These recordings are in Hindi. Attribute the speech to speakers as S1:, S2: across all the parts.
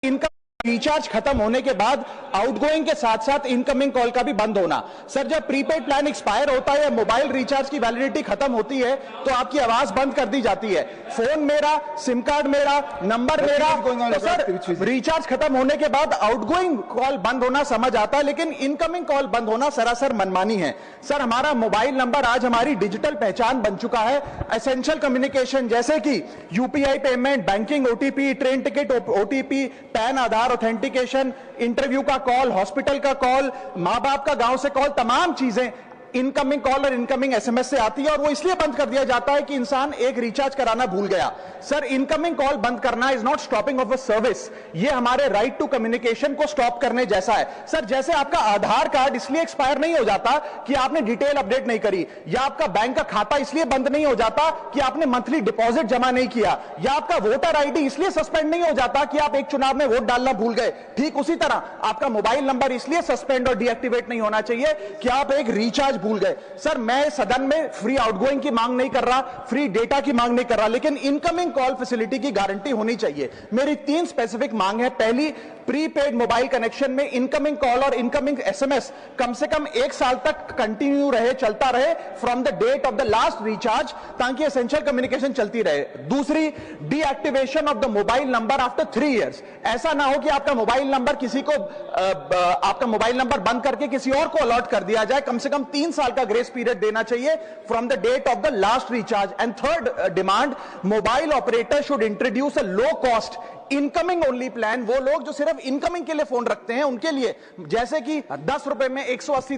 S1: इनका रिचार्ज खत्म होने के बाद आउटगोइंग के साथ साथ इनकमिंग कॉल का भी बंद होना। सर, जब प्रीपेड प्लान एक्सपायर होता है या मोबाइल रिचार्ज की वैलिडिटी खत्म होती है तो आपकी आवाज बंद कर दी जाती है। फोन मेरा, सिम कार्ड मेरा, नंबर मेरा, तो सर रिचार्ज खत्म होने के बाद आउटगोइंग कॉल बंद होना समझ आता है, लेकिन इनकमिंग कॉल बंद होना सरासर मनमानी है। सर, हमारा मोबाइल नंबर आज हमारी डिजिटल पहचान बन चुका है। एसेंशियल कम्युनिकेशन जैसे कि UPI payment, banking, OTP, train ticket OTP, PAN, Aadhaar authentication, interview का कॉल, हॉस्पिटल का कॉल, मां बाप का गांव से कॉल, तमाम चीजें इनकमिंग कॉल और इनकमिंग एसएमएस से आती है और वो इसलिए बंद कर दिया जाता है कि इंसान एक रिचार्ज कराना भूल गया। सर, इनकमिंग कॉल बंद करना is not stopping of a service, ये हमारे राइट टू कम्युनिकेशन को स्टॉप करने जैसा है। सर, जैसे आपका आधार कार्ड इसलिए एक्सपायर नहीं हो जाता कि आपने डिटेल अपडेट नहीं करी, या आपका बैंक का खाता इसलिए बंद नहीं हो जाता कि आपने मंथली डिपॉजिट जमा नहीं किया, या आपका वोटर आईडी इसलिए सस्पेंड नहीं हो जाता कि आप एक चुनाव में वोट डालना भूल गए, ठीक उसी तरह आपका मोबाइल नंबर इसलिए सस्पेंड और डीएक्टिवेट नहीं होना चाहिए कि आप एक रिचार्ज भूल गए। सर, मैं सदन में फ्री आउटगोइंग की मांग नहीं कर रहा, फ्री डेटा की मांग नहीं कर रहा, लेकिन इनकमिंग कॉल फैसिलिटी की गारंटी होनी चाहिए। मेरी 3 स्पेसिफिक मांग है। पहली, प्रीपेड मोबाइल कनेक्शन में इनकमिंग कॉल और इनकमिंग एसएमएस कम से कम 1 साल तक कंटिन्यू रहे, चलता रहे from the date of the last recharge, ताकि एसेंशियल कम्युनिकेशन चलती रहे। दूसरी, deactivation of the mobile number after 3 years. ऐसा ना हो कि आपका मोबाइल नंबर किसी को आपका मोबाइल नंबर बंद करके किसी और को अलॉट कर दिया जाए। कम से कम 3 साल का ग्रेस पीरियड देना चाहिए from the date of the last recharge. And third demand, mobile operator should introduce a low cost incoming only plan. वो लोग जो सिर्फ इनकमिंग के लिए फोन रखते हैं उनके लिए, जैसे कि 10 रुपए में 180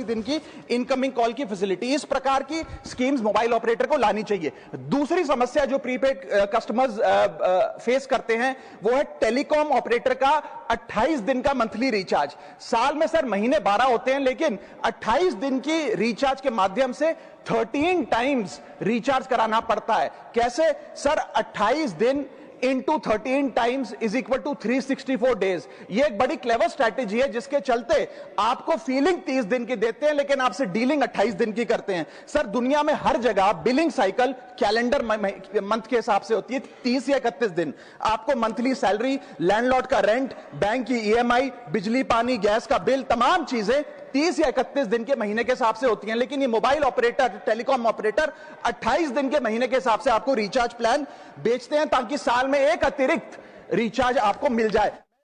S1: दिन की इनकमिंग कॉल की फैसिलिटी, इस प्रकार की स्कीम्स मोबाइल ऑपरेटर को लानी चाहिए। दूसरी समस्या जो प्रीपेड कस्टमर्स फेस करते हैं वो है टेलीकॉम ऑपरेटर का 28 दिन का मंथली रिचार्ज। साल में सर महीने 12 होते हैं, लेकिन 28 दिन की रिचार्ज के माध्यम से 13 टाइम्स रिचार्ज कराना पड़ता है। कैसे सर? 28 दिन into 13 times is equal to 364 days. ये एक बड़ी क्लेवर स्ट्रैटेजी है जिसके चलते आपको फीलिंग 30 दिन की देते हैं, लेकिन आपसे डीलिंग 28 दिन की करते हैं। सर, दुनिया में हर जगह बिलिंग साइकिल कैलेंडर मंथ के हिसाब से होती है, 30 या 31 दिन। आपको मंथली सैलरी, लैंडलॉर्ड का रेंट, बैंक की ईएमआई, बिजली पानी गैस का बिल, तमाम चीजें 30 या 31 दिन के महीने के हिसाब से होती हैं। लेकिन ये मोबाइल ऑपरेटर, टेलीकॉम ऑपरेटर 28 दिन के महीने के हिसाब से आपको रिचार्ज प्लान बेचते हैं, ताकि साल में एक अतिरिक्त रिचार्ज आपको मिल जाए।